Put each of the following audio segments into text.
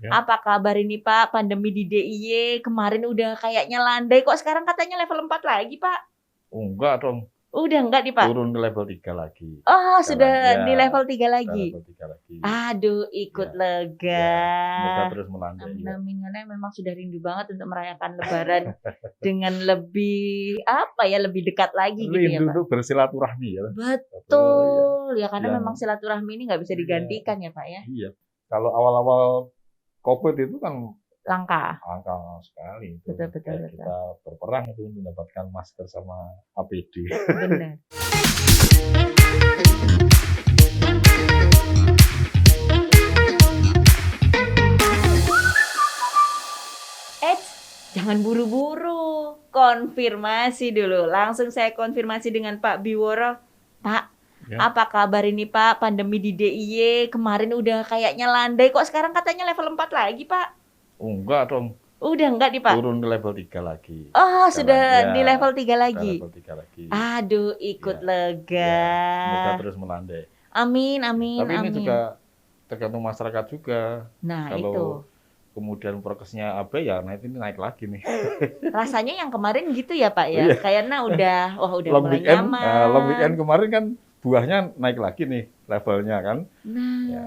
Ya. Apa kabar ini Pak? Pandemi di DIY kemarin udah kayaknya landai, kok sekarang katanya level 4 lagi Pak? Oh, enggak dong, Udah enggak nih Pak? turun ke level 3 lagi Oh sekarang. sudah di Ya, level 3 udah lagi? level 3 lagi. Aduh Ya, ikut ya, lega. semoga terus melandai Amin ya. amin, karena memang sudah rindu banget untuk merayakan lebaran dengan lebih, apa ya, lebih dekat lagi gitu ya Rindu Pak? untuk bersilaturahmi ya. Atau ya, Betul, ya karena memang yang silaturahmi ini nggak bisa iya, digantikan ya Pak ya? iya. Kalau awal-awal COVID itu kan Langka. langka sekali itu. Betul betul Kayak betul. kita berperang itu mendapatkan masker sama APD. Benar. Eits, jangan buru-buru. Konfirmasi dulu. Langsung saya konfirmasi dengan Pak Biworo. Pak, Ya. apa kabar ini Pak? Pandemi di DIY kemarin udah kayaknya landai, kok sekarang katanya level 4 lagi Pak? Oh, enggak dong, Udah enggak nih Pak? turun ke level 3 lagi Oh sekarang. sudah Ya, di level 3 udah lagi? level 3 lagi. Aduh ikut Ya, lega. ya, semoga terus melandai. Amin Ya, amin tapi ini amin. juga tergantung masyarakat juga. Nah itu. Kalau kemudian prokesnya abai ya, nah ini naik lagi nih. Rasanya yang kemarin gitu ya Pak ya? Iya. Kayaknya udah Long mulai weekend, long weekend nyaman. kemarin kan buahnya naik lagi nih levelnya kan. Nah, Ya,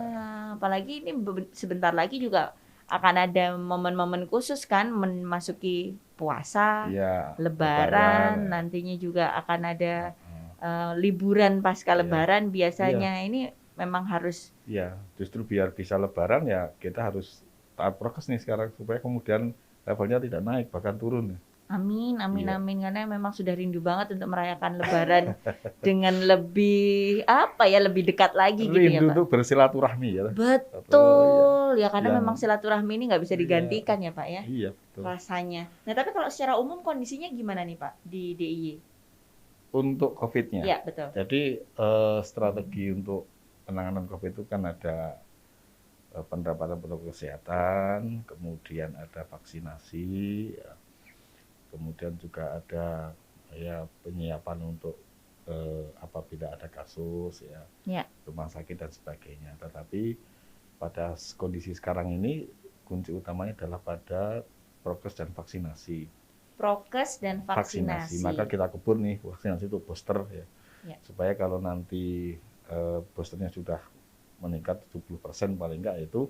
apalagi ini sebentar lagi juga akan ada momen-momen khusus kan memasuki puasa, iya, lebaran, ya. nantinya juga akan ada Heeh. liburan pasca Iya. lebaran. Iya, Biasanya ini memang harus iya. Justru biar bisa lebaran ya kita harus taat prokes nih sekarang supaya kemudian levelnya tidak naik bahkan turun. amin amin Iya. amin, karena memang sudah rindu banget untuk merayakan lebaran dengan lebih, apa ya, lebih dekat lagi gitu ya Rindu Pak? untuk bersilaturahmi ya. Atau ya, Betul, ya karena yang memang silaturahmi ini nggak bisa iya, digantikan ya Pak ya, iya betul. rasanya. Nah tapi kalau secara umum kondisinya gimana nih Pak di DIY? Untuk COVID-nya. Iya betul. Jadi strategi untuk penanganan COVID itu kan ada penerapan protokol kesehatan, kemudian ada vaksinasi, ya, kemudian juga ada ya penyiapan untuk apabila ada kasus ya, Ya. rumah sakit dan sebagainya. Tetapi pada kondisi sekarang ini kunci utamanya adalah pada prokes dan vaksinasi. Prokes dan vaksinasi. Maka kita kebut nih vaksinasi itu booster ya. Ya. Supaya kalau nanti boosternya sudah meningkat 70% paling enggak itu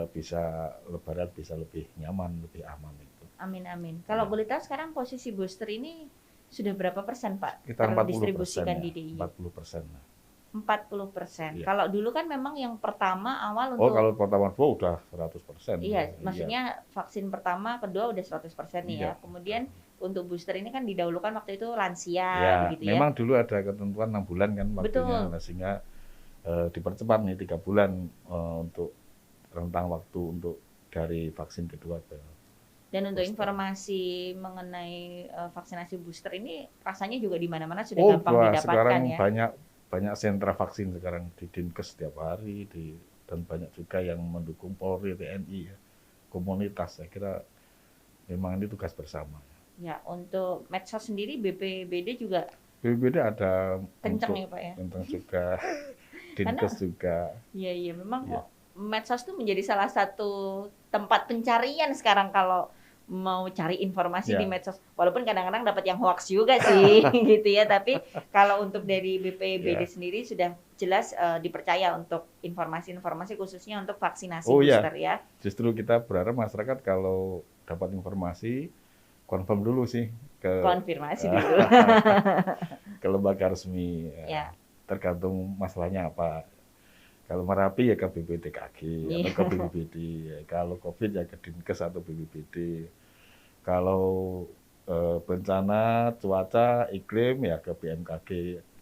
bisa lebaran bisa lebih nyaman, lebih aman itu. Amin amin. Kalau Ya. boleh tahu sekarang posisi booster ini sudah berapa persen Pak Kita 40% terdistribusikan ya, di DIY? 40%. 40%. Iya. Kalau dulu kan memang yang pertama awal Oh, untuk kalau pertama dua udah 100%. iya, maksudnya vaksin pertama, kedua udah 100% nih ya. Iya. Kemudian untuk booster ini kan didahulukan waktu itu lansia Ya, begitu ya. memang dulu ada ketentuan 6 bulan kan waktunya, Betul. sehingga dipercepat nih 3 bulan untuk rentang waktu untuk dari vaksin kedua ke Dan untuk booster. informasi mengenai vaksinasi booster ini rasanya juga di mana-mana sudah Oh, gampang wah, didapatkan sekarang ya. banyak sentra vaksin sekarang di Dinkes setiap hari dan banyak juga yang mendukung Polri, TNI, ya. Komunitas. Saya kira memang ini tugas bersama. Ya, untuk medsos sendiri BPBD juga BPBD ada kenceng untuk ya Pak ya. tentang juga Dinkes juga. Iya memang Iya. medsos tuh menjadi salah satu tempat pencarian sekarang kalau mau cari informasi di Ya. medsos. Walaupun kadang-kadang dapat yang hoax juga sih gitu ya, tapi kalau untuk dari BPBD Ya. sendiri sudah jelas dipercaya untuk informasi-informasi khususnya untuk vaksinasi Oh ya, booster ya. justru kita berharap masyarakat kalau dapat informasi confirm dulu sih ke Konfirmasi dulu. ke lembaga resmi. Ya. Tergantung masalahnya apa. Kalau Merapi ya ke BPTKG Iya. atau ke BPBD. Kalau COVID ya ke Dinkes atau BPBD. Kalau bencana cuaca iklim ya ke BMKG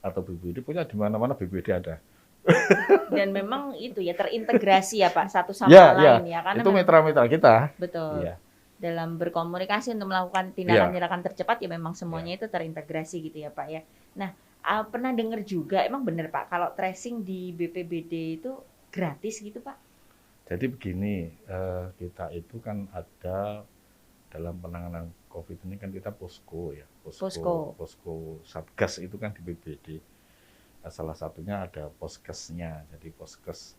atau BPBD. Punya di mana-mana BPBD ada. Dan memang itu ya terintegrasi ya Pak satu sama Ya, lain ya, karena itu memang mitra-mitra kita. betul. Iya. Dalam berkomunikasi untuk melakukan tindakan-tindakan tercepat ya memang semuanya itu terintegrasi gitu ya Pak ya. Nah, pernah dengar juga emang benar Pak kalau tracing di BPBD itu gratis gitu Pak? Jadi begini, kita itu kan ada dalam penanganan COVID ini kan kita posko ya, posko Satgas itu kan di BPBD. Salah satunya ada poskesnya, jadi poskes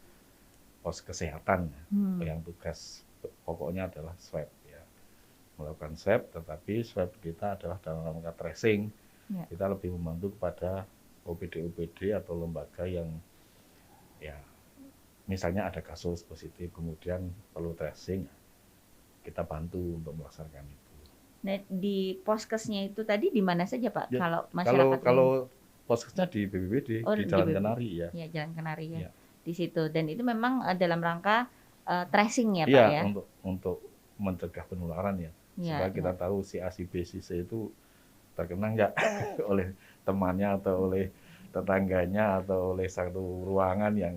pos kesehatan Hmm. yang tugas pokoknya adalah swab ya, melakukan swab, tetapi swab kita adalah dalam rangka tracing. Ya. Kita lebih membantu kepada OPD atau lembaga yang ya misalnya ada kasus positif kemudian perlu tracing, kita bantu untuk melaksanakan itu. Nah, di poskesnya itu tadi di mana saja Pak? Ya, Kalau kalau masyarakat kalau poskesnya di BPBD Oh, di di Jalan BPBD. Kenari ya. Ya, Jalan Kenari ya. Ya. Di situ. Dan itu memang dalam rangka tracing ya Pak Iya, ya. untuk mencegah penularan ya. Ya, Supaya kita ya. tahu si A, si B, si C itu terkena nggak oleh temannya atau oleh tetangganya atau oleh satu ruangan yang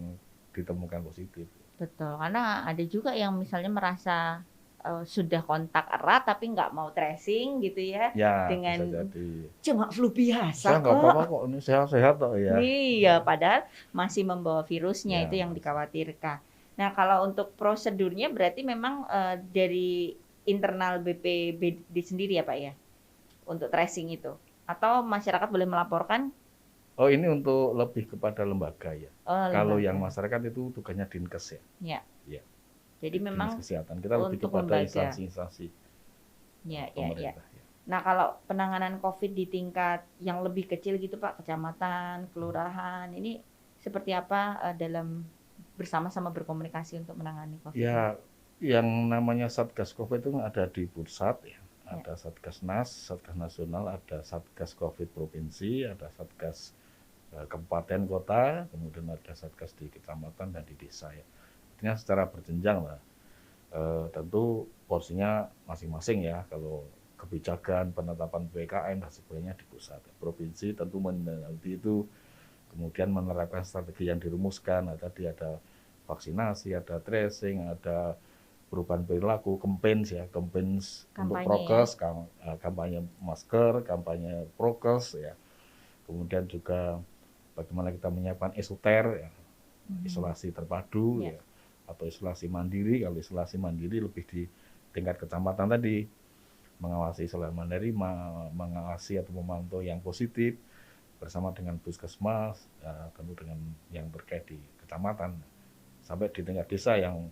ditemukan positif. Betul. Karena ada juga yang misalnya merasa sudah kontak erat tapi nggak mau tracing gitu ya. Ya, Dengan bisa jadi. cuma flu Saya biasa nggak kok. apa-apa kok, ini sehat-sehat kok ya. Iya, padahal masih membawa virusnya, Ya, itu yang masih. dikhawatirkan. Nah, kalau untuk prosedurnya berarti memang dari internal BPBD sendiri ya Pak ya, untuk tracing itu? Atau masyarakat boleh melaporkan? Oh, ini untuk lebih kepada lembaga ya. Oh, Kalau yang lembaga. masyarakat itu tugasnya Dinkes ya. Ya. Ya. Jadi Dinas memang Kesehatan. Kita lebih untuk kepada lembaga. instansi-instansi Ya, ya, ya. pemerintah. Ya. Nah, kalau penanganan COVID di tingkat yang lebih kecil gitu Pak, kecamatan, kelurahan, ini seperti apa dalam bersama-sama berkomunikasi untuk menangani COVID? Ya, yang namanya Satgas COVID itu ada di pusat ya. Ya. Ada Satgasnas, Satgas Nasional, ada Satgas COVID Provinsi, ada Satgas Kabupaten Kota, kemudian ada Satgas di kecamatan dan di desa ya. Artinya secara berjenjang lah. Tentu porsinya masing-masing ya. Kalau kebijakan penetapan PPKM dan sebagainya di pusat. Provinsi tentu meneliti itu, kemudian menerapkan strategi yang dirumuskan. Tadi ada vaksinasi, ada tracing, ada perubahan perilaku, campaign ya, campaign untuk prokes, ya. Kampanye masker, kampanye prokes ya. Kemudian juga bagaimana kita menyiapkan esoter ya, isolasi terpadu ya, atau isolasi mandiri. Kalau isolasi mandiri lebih di tingkat kecamatan tadi, mengawasi isolasi mandiri, mengawasi atau memantau yang positif bersama dengan puskesmas, ya, tentu dengan yang terkait di kecamatan, sampai di tingkat desa yang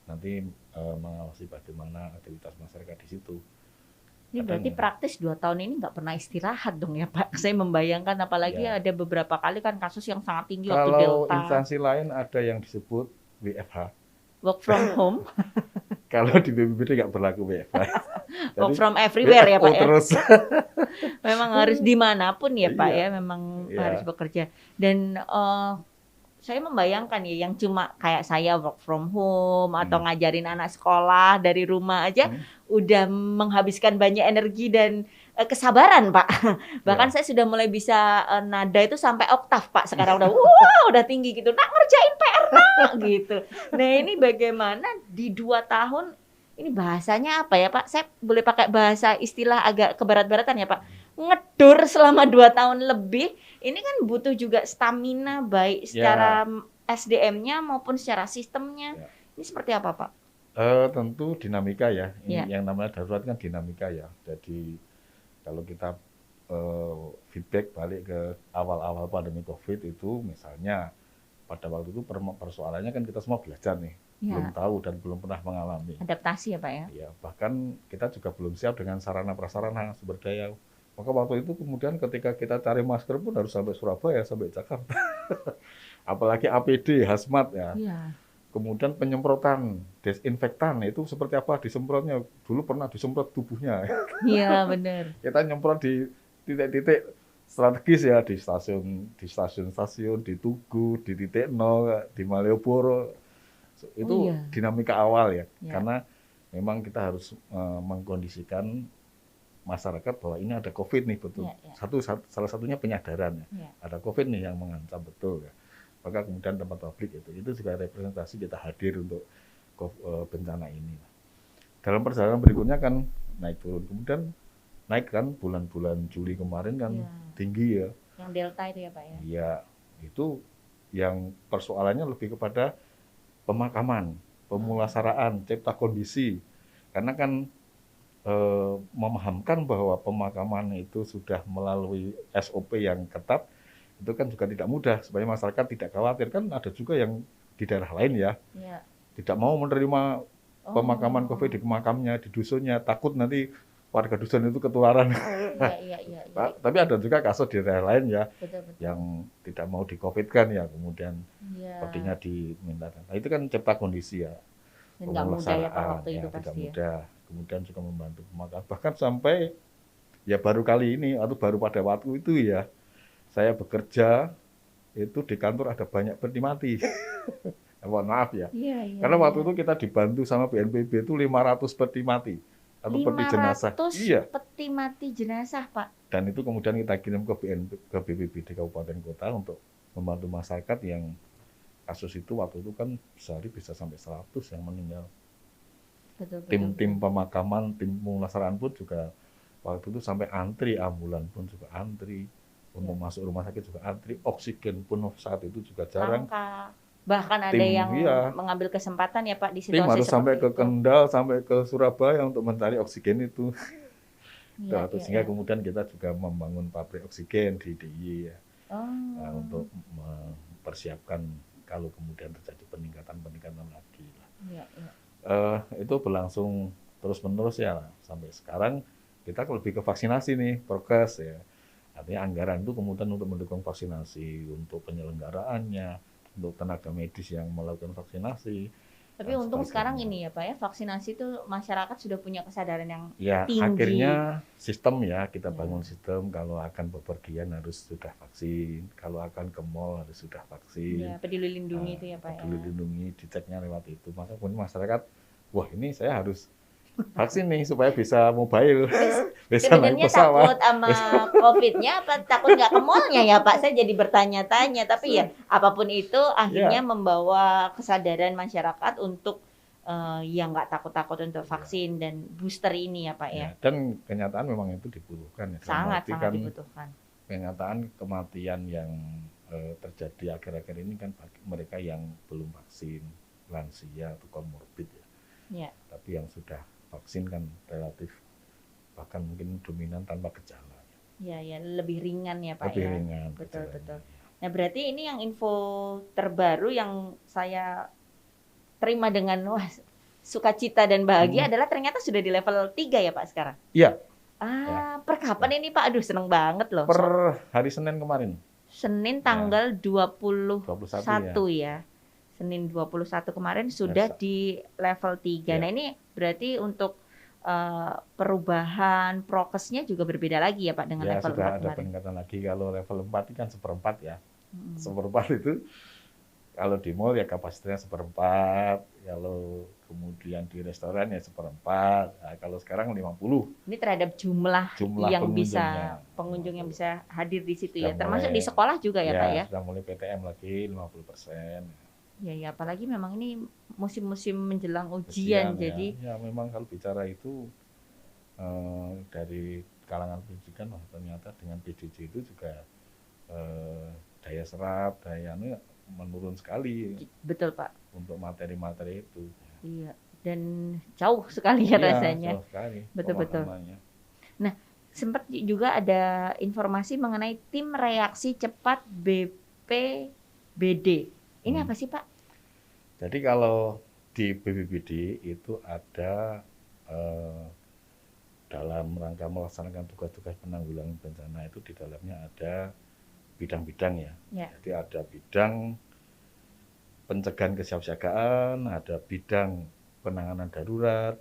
nanti mengawasi bagaimana aktivitas masyarakat di situ. Ini berarti praktis 2 tahun ini nggak pernah istirahat dong ya Pak? Saya membayangkan apalagi Ya. Ada beberapa kali kan kasus yang sangat tinggi waktu Kalau Delta. instansi lain ada yang disebut WFH. Work from home. Kalau di BPBD nggak berlaku WFH. Work from everywhere ya Pak ya? Terus. Memang harus dimanapun ya Pak Iya. ya, memang Iya. harus bekerja. Dan saya membayangkan ya yang cuma kayak saya work from home atau ngajarin anak sekolah dari rumah aja udah menghabiskan banyak energi dan kesabaran Pak. Bahkan saya sudah mulai bisa nada itu sampai oktav Pak. Sekarang udah tinggi gitu. Nak ngerjain PR nak gitu. Nah ini bagaimana di 2 tahun ini bahasanya apa ya Pak? Saya boleh pakai bahasa istilah agak kebarat-baratan ya Pak. Ngedur selama 2 tahun lebih. Ini kan butuh juga stamina baik secara SDM-nya maupun secara sistemnya. Ini seperti apa Pak? Tentu dinamika ya. Ini Ya. yang namanya darurat kan dinamika ya. Jadi kalau kita feedback balik ke awal-awal pandemi COVID itu, misalnya pada waktu itu persoalannya kan kita semua belajar nih, belum tahu dan belum pernah mengalami. Adaptasi ya Pak ya? Ya, bahkan kita juga belum siap dengan sarana prasarana sumber daya. Maka waktu itu kemudian ketika kita cari masker pun harus sampai Surabaya, sampai Jakarta. Apalagi APD, hazmat ya. Kemudian penyemprotan desinfektan itu seperti apa disemprotnya? Dulu pernah disemprot tubuhnya. Iya benar. Kita nyemprot di titik-titik strategis ya, di stasiun-stasiun, di Tugu, di titik nol, di Malioboro. Itu dinamika awal ya. Karena memang kita harus mengkondisikan masyarakat bahwa ini ada COVID nih betul. Salah satunya penyadaran ya. Ada COVID nih yang mengancam betul ya. Maka kemudian tempat publik itu juga representasi kita hadir untuk bencana ini. Dalam perjalanan berikutnya kan naik turun, kemudian naik kan bulan-bulan Juli kemarin kan tinggi ya. Yang Delta itu ya Pak ya? Iya, itu yang persoalannya lebih kepada pemakaman, pemulasaraan, cipta kondisi. Karena kan memahamkan bahwa pemakaman itu sudah melalui SOP yang ketat, itu kan juga tidak mudah supaya masyarakat tidak khawatir. Kan ada juga yang di daerah lain ya, Ya. tidak mau menerima pemakaman Oh. COVID di makamnya, di dusunnya, takut nanti warga dusun itu ketularan. Iya. Tapi ada juga kasus di daerah lain ya, Betul. yang tidak mau di-COVID-kan ya, kemudian Iya. votingnya dimintakan. Nah, itu kan cipta kondisi ya, Dan nggak mudah ya Pak pemelaksanaan waktu ya, itu tidak pasti ya. mudah. Kemudian juga membantu pemakaman. Bahkan sampai ya baru kali ini atau baru pada waktu itu ya, saya bekerja itu di kantor ada banyak peti mati. Mohon maaf ya. Iya. Karena waktu itu kita dibantu sama BNPB itu 500 peti mati atau peti jenazah. 500 Iya. peti mati jenazah Pak. Dan itu kemudian kita kirim ke BPBD Kabupaten Kota untuk membantu masyarakat yang kasus itu waktu itu kan sehari bisa sampai 100 yang meninggal. Betul. Tim-tim pemakaman, tim pemulasaraan pun juga waktu itu sampai antri, ambulan pun juga antri. Untuk masuk rumah sakit juga antri, oksigen pun saat itu juga jarang. Langka. Bahkan ada Tim, yang iya. mengambil kesempatan ya Pak di Tim situasi harus sampai seperti ke itu. Kendal, sampai ke Surabaya untuk mencari oksigen itu. Iya. Sehingga kemudian kita juga membangun pabrik oksigen di DIY ya. Nah, untuk mempersiapkan kalau kemudian terjadi peningkatan lagi. Iya. Itu berlangsung terus-menerus ya sampai sekarang kita lebih ke vaksinasi nih, prokes ya. Artinya anggaran itu kemudian untuk mendukung vaksinasi, untuk penyelenggaraannya, untuk tenaga medis yang melakukan vaksinasi. Tapi untung sekarang ini ya Pak ya, vaksinasi itu masyarakat sudah punya kesadaran yang ya, tinggi. Akhirnya sistem ya, kita bangun sistem kalau akan bepergian harus sudah vaksin, kalau akan ke mall harus sudah vaksin. Ya, peduli lindungi itu ya Pak. Peduli lindungi, diceknya lewat itu. Maka pun masyarakat, wah ini saya harus vaksin nih supaya bisa mobile, bisa naik Sebenarnya pesawat. takut sama COVID-nya apa takut nggak ke mall-nya ya Pak? Saya jadi bertanya-tanya. Tapi ya apapun itu akhirnya membawa kesadaran masyarakat untuk yang nggak takut-takut untuk vaksin dan booster ini ya Pak ya. Dan kenyataan memang itu dibutuhkan ya. Sangat dibutuhkan. Kenyataan kematian yang terjadi akhir-akhir ini kan bagi mereka yang belum vaksin, lansia atau komorbid ya. Ya. Tapi yang sudah vaksin kan relatif bahkan mungkin dominan tanpa gejala. Ya, lebih ringan ya Pak lebih ya. Ringan. Betul. Nah berarti ini yang info terbaru yang saya terima dengan sukacita dan bahagia adalah ternyata sudah di level 3 ya Pak sekarang? Iya. Per kapan ini Pak? Aduh seneng banget loh. Per hari Senin kemarin. Senin tanggal 21 ya. Senin 21 kemarin sudah di level 3. Nah ini berarti untuk perubahan prokesnya juga berbeda lagi ya Pak dengan level 4 sudah ada kemarin? peningkatan lagi. Kalau level 4 kan seperempat ya. Seperempat itu kalau di mall ya kapasitasnya seperempat. Kalau kemudian di restoran ya seperempat. Nah, kalau sekarang 50. Ini terhadap jumlah yang bisa pengunjung yang bisa hadir di situ ya. Termasuk di sekolah juga ya Pak ya? Sudah mulai PTM lagi 50%. Ya apalagi memang ini musim-musim menjelang ujian jadi ya memang kalau bicara itu dari kalangan pendidikan ternyata dengan PJJ itu juga daya serap, dayanya menurun sekali. Betul Pak. Untuk materi-materi itu. Iya, dan jauh sekali ya rasanya. Jauh sekali. Betul. Nah, sempat juga ada informasi mengenai tim reaksi cepat BPBD. Ini apa sih Pak? Jadi kalau di BPBD itu ada dalam rangka melaksanakan tugas-tugas penanggulangan bencana itu di dalamnya ada bidang-bidang ya. Jadi ada bidang pencegahan kesiapsiagaan, ada bidang penanganan darurat,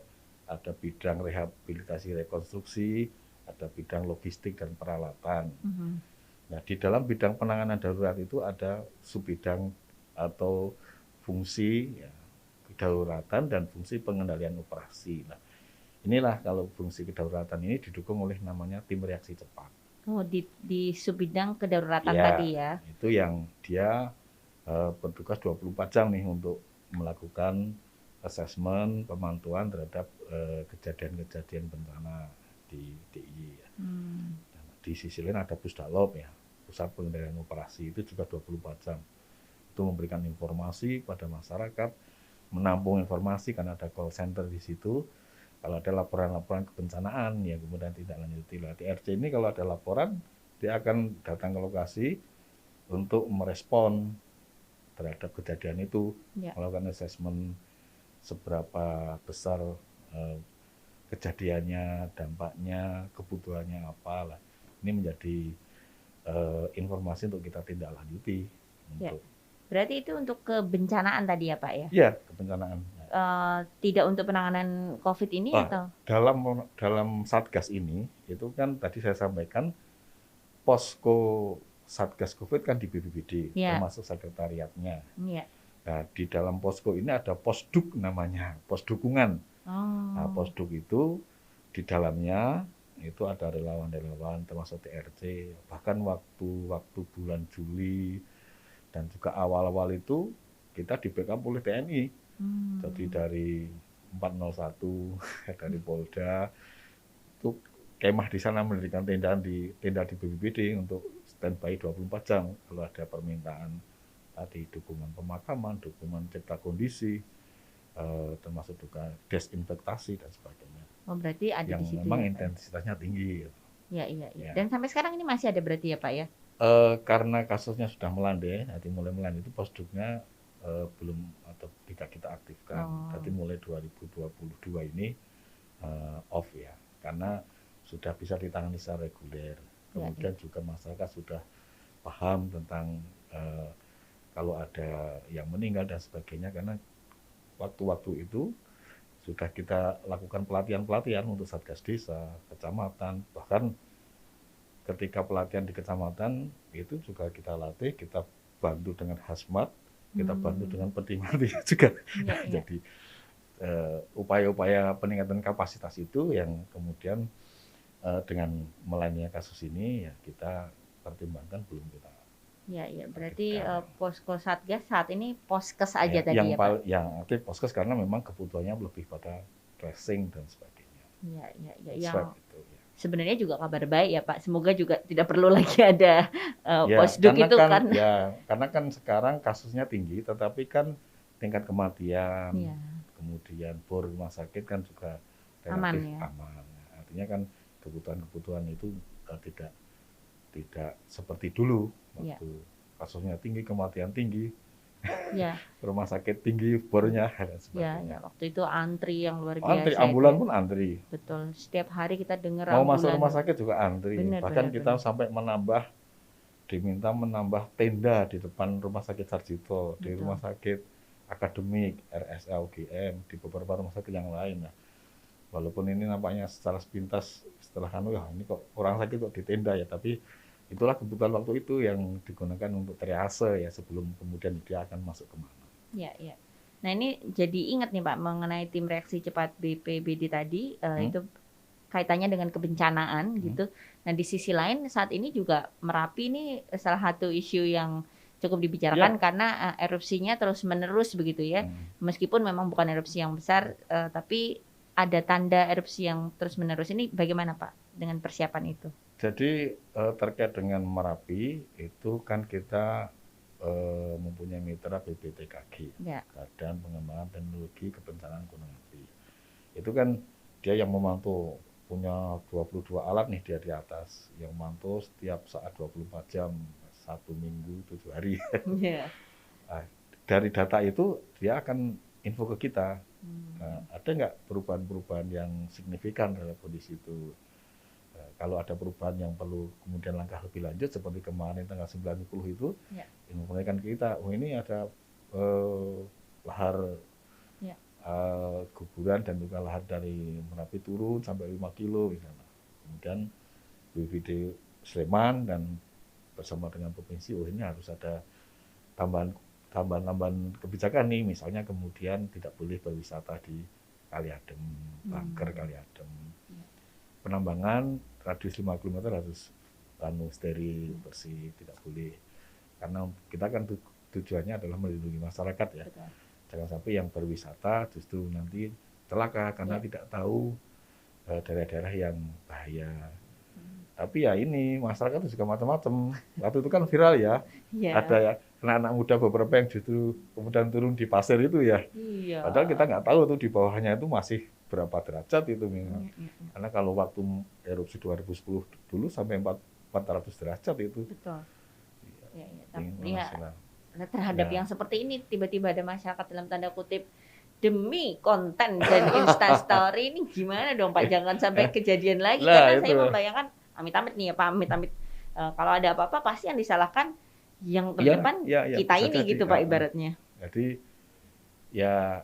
ada bidang rehabilitasi rekonstruksi, ada bidang logistik dan peralatan. Nah, di dalam bidang penanganan darurat itu ada subbidang atau fungsi kedaulatan dan fungsi pengendalian operasi. Nah, inilah kalau fungsi kedaulatan ini didukung oleh namanya tim reaksi cepat. Oh, di subbidang kedaruratan tadi ya. Itu yang dia bertugas 24 jam nih untuk melakukan asesmen, pemantauan terhadap kejadian-kejadian bencana di DIY. Di sisi lain ada Pusdalop ya, Pusat Pengendalian Operasi, itu juga 24 jam. Itu memberikan informasi pada masyarakat, menampung informasi karena ada call center di situ. Kalau ada laporan-laporan kebencanaan ya kemudian tidak lanjuti. TRC ini kalau ada laporan dia akan datang ke lokasi untuk merespon terhadap kejadian itu, Ya. melakukan assessment seberapa besar eh, kejadiannya, dampaknya, kebutuhannya apa lah. Ini menjadi informasi untuk kita tindak lanjuti. Ya. Untuk Berarti itu untuk kebencanaan tadi ya Pak ya? ya kebencanaan. Tidak untuk penanganan COVID ini atau? Dalam Satgas ini, itu kan tadi saya sampaikan, posko Satgas COVID kan di BPBD, Ya. termasuk sekretariatnya. Ya. Nah, di dalam posko ini ada posduk namanya, pos dukungan. Nah, posduk itu di dalamnya itu ada relawan-relawan termasuk TRC. Bahkan waktu bulan Juli dan juga awal-awal itu kita di backup oleh TNI. Jadi dari 401 dari Polda itu kemah di sana mendirikan tenda di BPBD untuk standby 24 jam kalau ada permintaan tadi, dukungan pemakaman, dukungan cipta kondisi, termasuk juga desinfektasi dan sebagainya. Oh, berarti ada yang di situ memang ya, intensitasnya tinggi. Iya. Ya. Dan sampai sekarang ini masih ada berarti ya Pak ya? Karena kasusnya sudah melandai, jadi mulai melandai itu posduknya belum atau tidak kita aktifkan. Jadi mulai 2022 ini off ya, karena sudah bisa ditangani secara reguler. Kemudian juga masyarakat sudah paham tentang kalau ada yang meninggal dan sebagainya, karena waktu-waktu itu sudah kita lakukan pelatihan-pelatihan untuk Satgas Desa, kecamatan, bahkan ketika pelatihan di kecamatan itu juga kita latih, kita bantu dengan hazmat, kita bantu dengan peti mati juga. Ya. Jadi upaya-upaya peningkatan kapasitas itu yang kemudian dengan melayani kasus ini ya kita pertimbangkan belum kita. Ya, berarti posko Satgas saat ini poskes aja tadi yang ya Pak? Yang aktif poskes karena memang kebutuhannya lebih pada tracing dan sebagainya. Ya. Swab itu, ya. Sebenarnya juga kabar baik ya Pak. Semoga juga tidak perlu lagi ada posduk itu kan. Karena kan sekarang kasusnya tinggi, tetapi kan tingkat kematian, kemudian bor rumah sakit kan juga relatif aman. Artinya kan kebutuhan itu tidak seperti dulu waktu kasusnya tinggi, kematian tinggi, rumah sakit tinggi, bornya dan sebagainya. Waktu itu antri yang luar biasa. Antri, ambulan pun antri. Betul, setiap hari kita dengar mau masuk rumah sakit juga antri. Bahkan kita sampai diminta menambah tenda di depan rumah sakit Sarjito, di rumah sakit akademik, RSA, UGM, di beberapa rumah sakit yang lain. Nah, walaupun ini nampaknya secara sepintas setelah ini kok orang sakit kok di tenda ya, tapi itulah kebutuhan waktu itu yang digunakan untuk triase ya, sebelum kemudian dia akan masuk kemana. Ya. Nah ini jadi ingat nih Pak mengenai tim reaksi cepat BPBD tadi, itu kaitannya dengan kebencanaan gitu. Nah di sisi lain saat ini juga Merapi ini salah satu isu yang cukup dibicarakan karena erupsinya terus menerus begitu ya. Meskipun memang bukan erupsi yang besar, tapi ada tanda erupsi yang terus menerus. Ini bagaimana Pak dengan persiapan itu? Jadi terkait dengan Merapi itu kan kita mempunyai mitra BPTKG, Badan Pengembangan Teknologi Kebencanaan Gunung Api. Itu kan dia yang memantau, punya 22 alat nih dia di atas, yang memantau setiap saat 24 jam, 1 minggu, 7 hari. Nah, dari data itu dia akan info ke kita, ada nggak perubahan-perubahan yang signifikan dalam kondisi itu. Kalau ada perubahan yang perlu kemudian langkah lebih lanjut seperti kemarin tanggal 90 itu, informasikan ke kita, ini ada lahar guguran dan juga lahar dari Merapi turun sampai 5 kilo misalnya. Kemudian BPBD Sleman dan bersama dengan provinsi, ini harus ada tambahan kebijakan nih, misalnya kemudian tidak boleh berwisata di Kaliadem, Bangker Kaliadem. Penambangan radius 5 km harus steril, bersih, tidak boleh. Karena kita kan tujuannya adalah melindungi masyarakat ya. Betul. Jangan sampai yang berwisata justru nanti celaka karena tidak tahu daerah-daerah yang bahaya. Tapi ya ini masyarakat itu juga macam-macam. Waktu itu kan viral ya, ada ya anak-anak muda beberapa yang justru kemudian turun di pasir itu ya. Padahal kita nggak tahu tuh di bawahnya itu masih berapa derajat itu. Karena kalau waktu erupsi 2010 dulu sampai 400 derajat itu. Betul. Nah, terhadap Nah, yang seperti ini tiba-tiba ada masyarakat dalam tanda kutip demi konten dan Instastory ini gimana dong Pak? Jangan sampai kejadian lagi lah karena itu. saya membayangkan amit-amit nih ya Pak, amit-amit kalau ada apa-apa pasti yang disalahkan yang Ya, terdepan ya, ya, kita bisa ini jadi. gitu Pak ibaratnya. Jadi ya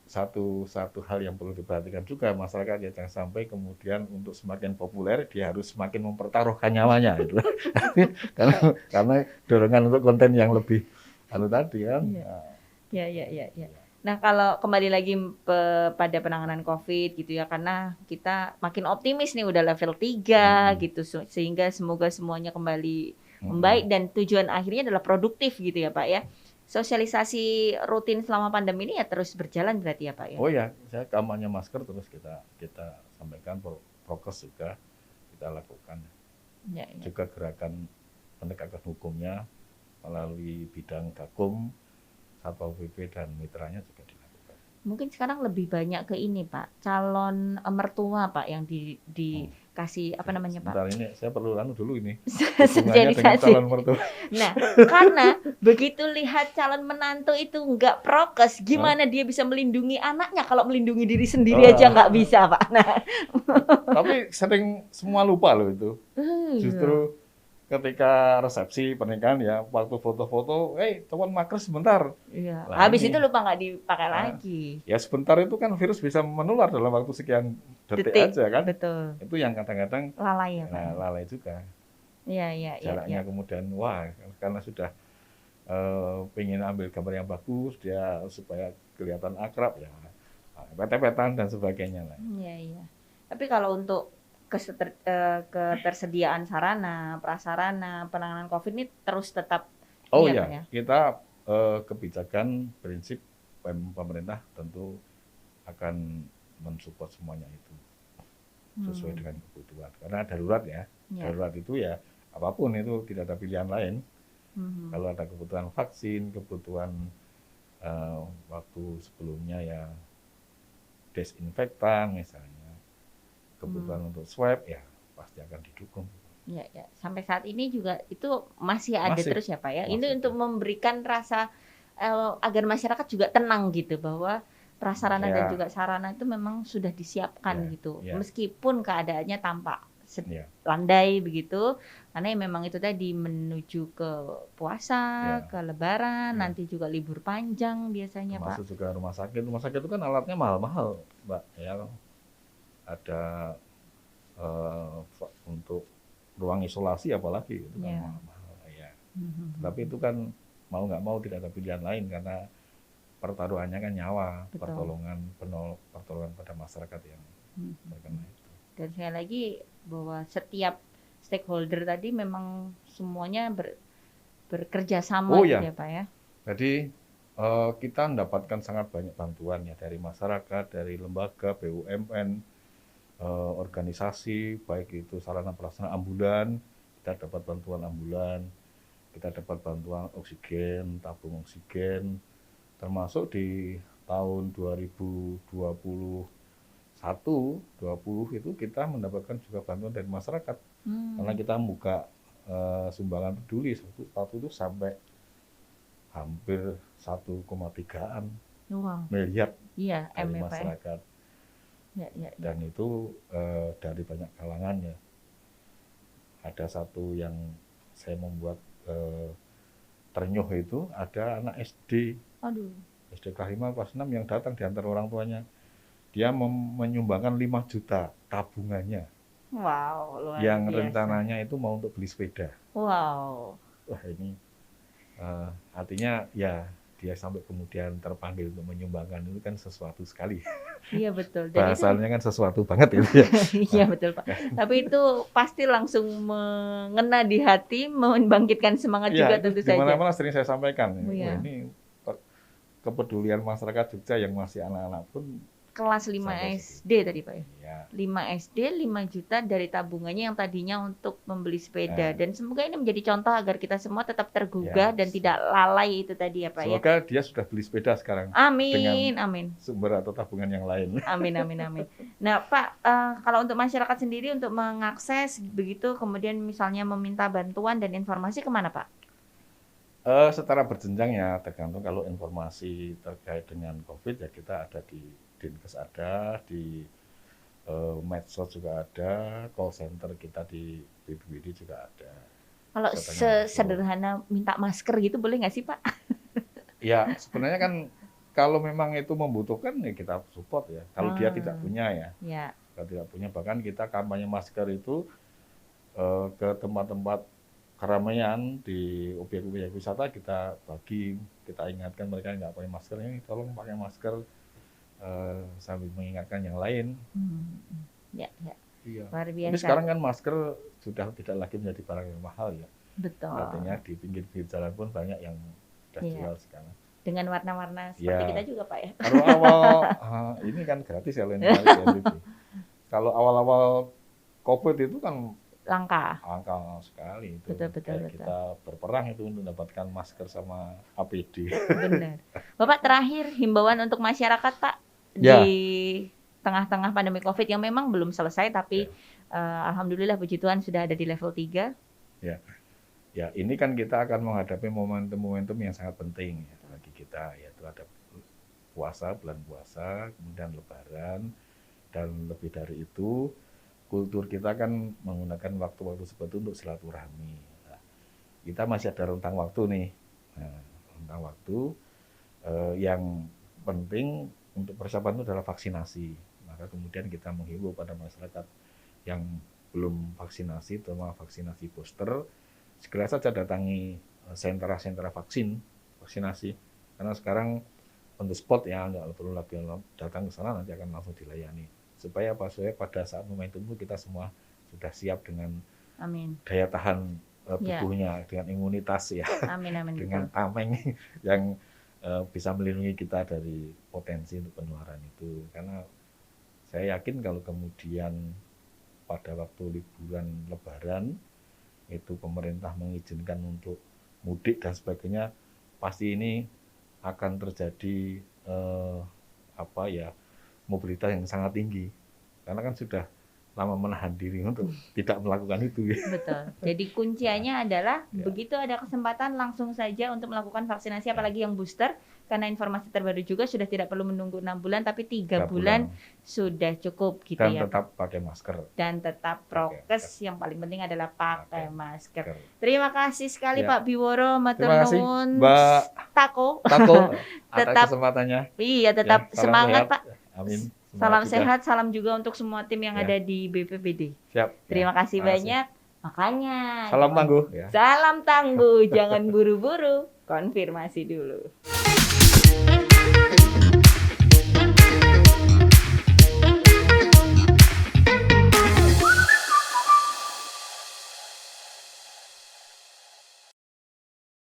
satu hal yang perlu diperhatikan juga masyarakat ya, jangan sampai kemudian untuk semakin populer dia harus semakin mempertaruhkan nyawanya itu. karena dorongan untuk konten yang lebih tadi kan. Iya. Ya. Nah, kalau kembali lagi pada penanganan COVID gitu ya, karena kita makin optimis nih udah level 3 gitu, sehingga semoga semuanya kembali membaik dan tujuan akhirnya adalah produktif gitu ya Pak ya. Sosialisasi rutin selama pandemi ini ya terus berjalan berarti ya Pak ya? Oh ya, saya kampanye masker terus kita sampaikan, prokes juga kita lakukan. Ya. Juga gerakan penegakan hukumnya melalui bidang Gakum, Satpol PP dan mitranya juga dilakukan. Mungkin sekarang lebih banyak ke ini Pak, calon mertua Pak yang dikasih apa namanya Pak? Sebentar ini saya perlu dulu ini. Sosialisasi. Calon mertua. Nah, karena begitu lihat calon menantu itu nggak prokes, gimana dia bisa melindungi anaknya kalau melindungi diri sendiri aja nggak bisa Pak. Nah, tapi sering semua lupa loh itu. Justru ketika resepsi pernikahan ya, waktu foto-foto, teman masker sebentar. Iya. Lah Habis ini, itu lupa nggak dipakai lagi. Ya sebentar itu kan virus bisa menular dalam waktu sekian detik aja kan. Betul. Itu yang kadang-kadang lalai ya Pak. Nah, lalai juga. Iya. Jaraknya kemudian karena sudah pengen ambil gambar yang bagus, dia supaya kelihatan akrab ya, pet-petan dan sebagainya lah. Iya. Tapi kalau untuk ketersediaan sarana, prasarana, penanganan COVID ini terus tetap Pak ya? Kita kebijakan prinsip pemerintah tentu akan mensupport semuanya itu sesuai dengan kebutuhan. Karena darurat ya, darurat itu ya apapun itu tidak ada pilihan lain. Kalau ada kebutuhan vaksin, kebutuhan waktu sebelumnya ya desinfektan misalnya, kebutuhan untuk swab ya pasti akan didukung. Ya. Sampai saat ini juga itu masih ada terus ya Pak ya. Ini untuk memberikan rasa agar masyarakat juga tenang gitu bahwa prasarana dan juga sarana itu memang sudah disiapkan gitu. Meskipun keadaannya tampak landai begitu, karena memang itu tadi menuju ke puasa, ke lebaran, nanti juga libur panjang biasanya Pak. Termasuk juga rumah sakit itu kan alatnya mahal-mahal Mbak ya. Ada untuk ruang isolasi apalagi itu kan mahal ya. Tapi itu kan mau nggak mau tidak ada pilihan lain karena pertaruhannya kan nyawa. pertolongan pada masyarakat yang terkena itu. Dan sekali lagi bahwa setiap stakeholder tadi memang semuanya bekerja sama gitu ya Pak ya. Jadi kita mendapatkan sangat banyak bantuan ya dari masyarakat, dari lembaga, BUMN, organisasi, baik itu sarana prasarana ambulan, kita dapat bantuan ambulan, kita dapat bantuan oksigen, tabung oksigen, termasuk di tahun 2020 itu kita mendapatkan juga bantuan dari masyarakat, karena kita membuka sumbangan peduli waktu itu sampai hampir 1,3 miliar dari masyarakat. Ya. Dan itu dari banyak kalangan ya. Ada satu yang saya membuat ternyuh itu, ada anak SD. SD kelas 5 kelas 6 yang datang di antara orang tuanya. Dia menyumbangkan 5 juta tabungannya. Wow, luar yang biasa. Rencananya itu mau untuk beli sepeda. Wow. Wah ini artinya ya dia sampai kemudian terpanggil untuk menyumbangkan itu kan sesuatu sekali. Iya betul. Bahasanya kan sesuatu banget itu ya. Iya betul Pak. Tapi itu pasti langsung mengena di hati, membangkitkan semangat juga tentu saja. Dimana-mana sering saya sampaikan. Ini kepedulian masyarakat Jogja yang masih anak-anak pun. Kelas 5 SD tadi Pak ya? 5 SD 5 juta dari tabungannya yang tadinya untuk membeli sepeda. Dan semoga ini menjadi contoh agar kita semua tetap tergugah dan tidak lalai itu tadi ya Pak ya. Semoga dia sudah beli sepeda sekarang. Amin. Sumber atau tabungan yang lain. Amin. Nah Pak, kalau untuk masyarakat sendiri untuk mengakses begitu kemudian misalnya meminta bantuan dan informasi kemana Pak? Secara berjenjang ya, tergantung kalau informasi terkait dengan COVID ya kita ada di Dinkes ada, di medsos juga ada, call center kita di BPBD juga ada. Kalau Bisa tanya langsung. sederhana minta masker gitu boleh nggak sih Pak? Ya sebenarnya kan kalau memang itu membutuhkan ya kita support ya. Kalau dia tidak punya ya, Ya. kalau tidak punya bahkan kita kampanye masker itu ke tempat-tempat keramaian di objek-objek wisata kita bagi, kita ingatkan mereka yang nggak pakai masker ini tolong pakai masker sambil mengingatkan yang lain. Ya, ya. Iya. Luar Tapi biasa. sekarang kan masker sudah tidak lagi menjadi barang yang mahal ya. Betul. Artinya di pinggir-pinggir jalan pun banyak yang sudah Iya. jual sekarang. Dengan warna-warna seperti Ya. kita juga Pak ya. Kalau awal ini kan gratis ya lain kali ya. Kalau awal-awal COVID itu kan Langka. angka sekali itu. Betul. Kita berperang itu untuk mendapatkan masker sama APD. Benar. Bapak terakhir himbauan untuk masyarakat Pak Ya. di tengah-tengah pandemi COVID yang memang belum selesai tapi alhamdulillah puji Tuhan sudah ada di level 3. Ya, ini kan kita akan menghadapi momentum-momentum yang sangat penting ya, bagi kita, yaitu ada puasa, bulan puasa, kemudian Lebaran, dan lebih dari itu kultur kita kan menggunakan waktu-waktu seperti itu untuk silaturahmi. Nah, kita masih ada rentang waktu nih, rentang waktu yang penting untuk persiapan itu adalah vaksinasi. Maka kemudian kita menghimbau pada masyarakat yang belum vaksinasi, terutama vaksinasi booster, segera saja datangi sentra-sentra vaksinasi, karena sekarang on the spot ya, nggak perlu lagi datang ke sana, nanti akan langsung dilayani. Supaya apa? Supaya pada saat momentum itu kita semua sudah siap dengan daya tahan tubuhnya, dengan imunitas ya, Amin. dengan tameng yang bisa melindungi kita dari potensi untuk penularan itu. Karena saya yakin kalau kemudian pada waktu liburan Lebaran itu pemerintah mengizinkan untuk mudik dan sebagainya, pasti ini akan terjadi mobilitas yang sangat tinggi, karena kan sudah lama menahan diri untuk tidak melakukan itu. Betul. Jadi kuncinya adalah begitu ada kesempatan langsung saja untuk melakukan vaksinasi, apalagi yang booster, karena informasi terbaru juga sudah tidak perlu menunggu 6 bulan tapi 3 bulan sudah cukup gitu dan ya. Tetap pakai masker. Dan tetap prokes, yang paling penting adalah pakai masker. Terima kasih sekali Pak Biworo, matur nuwun. Mbak Tako. Atas kesempatannya. Iya, tetap semangat Pak. Amin. Salam sehat, salam juga untuk semua tim yang ada di BPBD. Siap. Terima kasih banyak. Makanya salam tangguh ya. Salam tangguh, jangan buru-buru, konfirmasi dulu.